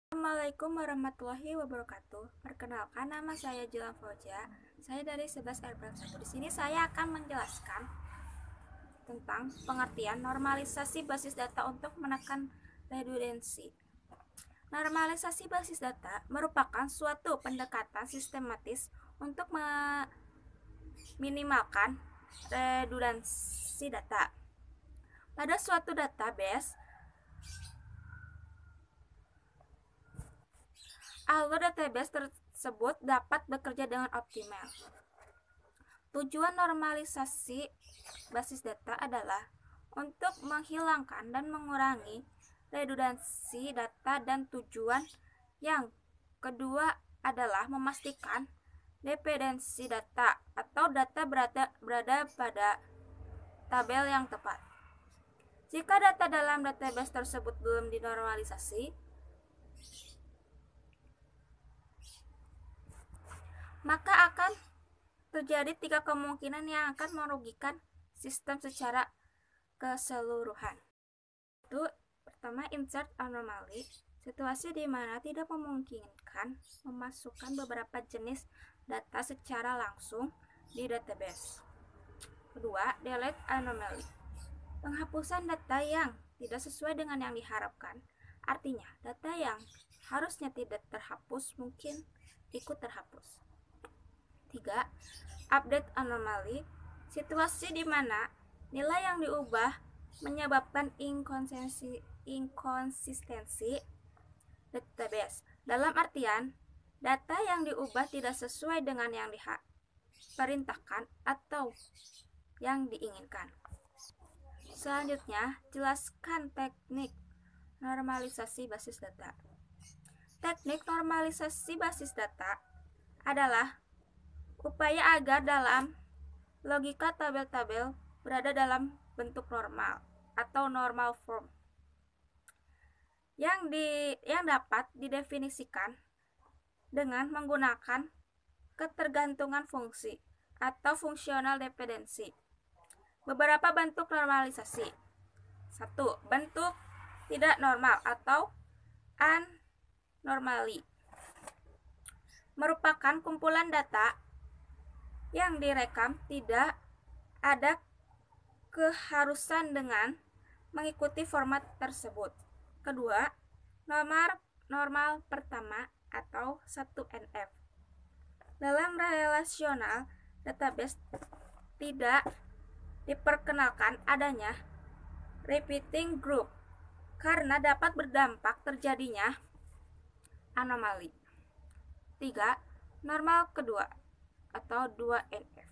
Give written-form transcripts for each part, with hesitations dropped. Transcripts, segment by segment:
Assalamualaikum warahmatullahi wabarakatuh. Perkenalkan, nama saya Jilan Fauja. Saya dari 11 RPL 1. Di sini saya akan menjelaskan tentang pengertian normalisasi basis data untuk menekan redundansi. Normalisasi basis data merupakan suatu pendekatan sistematis untuk meminimalkan redundansi data. Pada suatu database, alur database tersebut dapat bekerja dengan optimal. Tujuan normalisasi basis data adalah untuk menghilangkan dan mengurangi redundansi data, dan tujuan yang kedua adalah memastikan dependensi data atau data berada pada tabel yang tepat. Jika data dalam database tersebut belum dinormalisasi, maka akan terjadi 3 kemungkinan yang akan merugikan sistem secara keseluruhan. Itu pertama, insert anomaly, situasi di mana tidak memungkinkan memasukkan beberapa jenis data secara langsung di database. Kedua, delete anomaly, penghapusan data yang tidak sesuai dengan yang diharapkan. Artinya, data yang harusnya tidak terhapus mungkin ikut terhapus. 3. Update anomaly, situasi di mana nilai yang diubah menyebabkan inkonsistensi database. Dalam artian, data yang diubah tidak sesuai dengan yang diperintahkan atau yang diinginkan. Selanjutnya, jelaskan teknik normalisasi basis data. Teknik normalisasi basis data adalah upaya agar dalam logika tabel-tabel berada dalam bentuk normal atau normal form yang dapat didefinisikan dengan menggunakan ketergantungan fungsi atau functional dependency. Beberapa bentuk normalisasi. 1. Bentuk tidak normal atau anomaly, merupakan kumpulan data yang direkam tidak ada keharusan dengan mengikuti format tersebut. Kedua, normal pertama atau 1NF. Dalam relational database tidak diperkenalkan adanya repeating group karena dapat berdampak terjadinya anomali. 3. Normal kedua atau 2NF.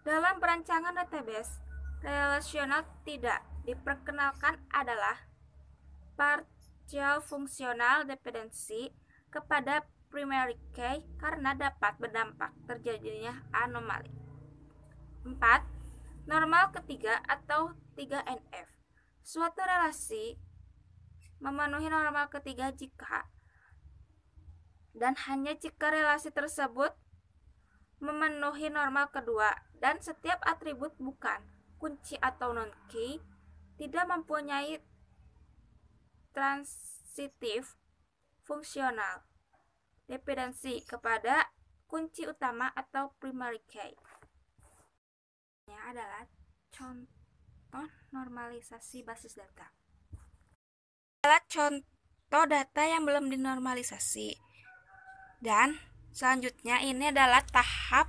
Dalam perancangan database relasional tidak diperkenalkan adalah partial functional dependency kepada primary key karena dapat berdampak terjadinya anomali. 4. Normal ketiga atau 3NF. Suatu relasi memenuhi normal ketiga jika dan hanya jika relasi tersebut memenuhi normal kedua dan setiap atribut bukan kunci atau non-key tidak mempunyai transitive fungsional dependensi kepada kunci utama atau primary key. Ini adalah contoh normalisasi basis data. Adalah contoh data yang belum dinormalisasi. Dan selanjutnya ini adalah tahap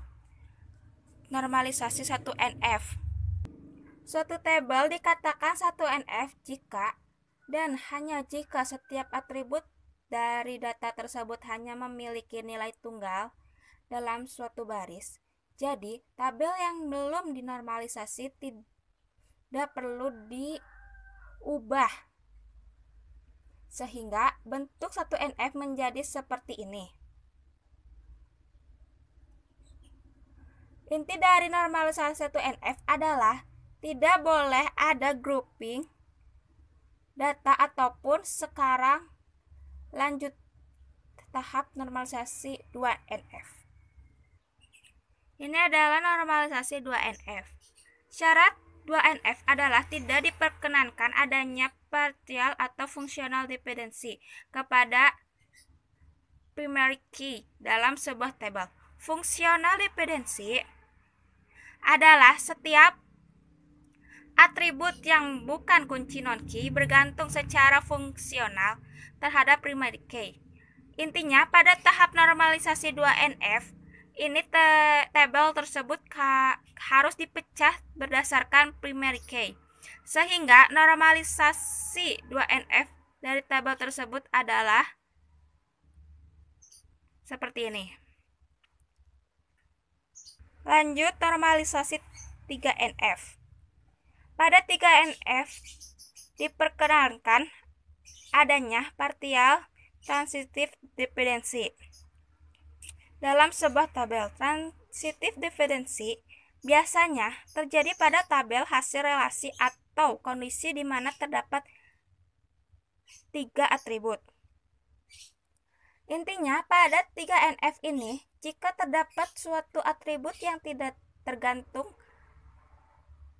normalisasi 1NF. Suatu tabel dikatakan 1NF jika dan hanya jika setiap atribut dari data tersebut hanya memiliki nilai tunggal dalam suatu baris. Jadi, tabel yang belum dinormalisasi tidak perlu diubah, sehingga bentuk 1NF menjadi seperti ini. Inti dari normalisasi 1NF adalah tidak boleh ada grouping data ataupun sekarang lanjut tahap normalisasi 2NF. Ini adalah normalisasi 2NF. Syarat 2NF adalah tidak diperkenankan adanya partial atau functional dependency kepada primary key dalam sebuah tabel. Functional dependency adalah setiap atribut yang bukan kunci non-key bergantung secara fungsional terhadap primary key. Intinya, pada tahap normalisasi 2NF, ini tabel tersebut harus dipecah berdasarkan primary key. Sehingga normalisasi 2NF dari tabel tersebut adalah seperti ini. Lanjut normalisasi 3NF. Pada 3NF diperkenankan adanya partial transitive dependency. Dalam sebuah tabel, transitive dependency biasanya terjadi pada tabel hasil relasi atau kondisi di mana terdapat 3 atribut. Intinya, pada 3NF ini, jika terdapat suatu atribut yang tidak tergantung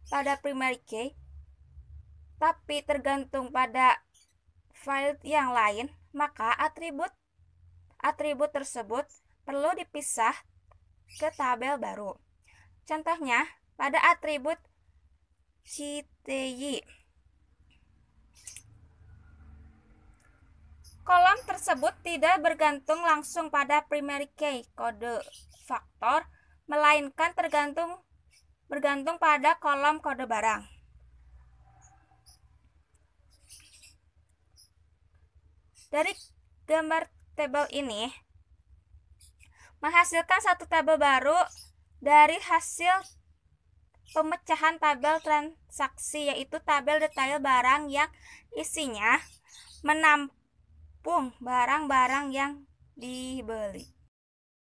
pada primary key, tapi tergantung pada file yang lain, maka atribut tersebut perlu dipisah ke tabel baru. Contohnya, pada atribut CTY. Kolom tersebut tidak bergantung langsung pada primary key kode faktor, melainkan bergantung pada kolom kode barang. Dari gambar tabel ini menghasilkan satu tabel baru dari hasil pemecahan tabel transaksi, yaitu tabel detail barang yang isinya menampung barang-barang yang dibeli.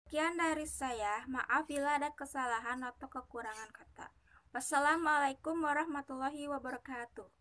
Sekian dari saya, maaf bila ada kesalahan atau kekurangan kata. Wassalamualaikum warahmatullahi wabarakatuh.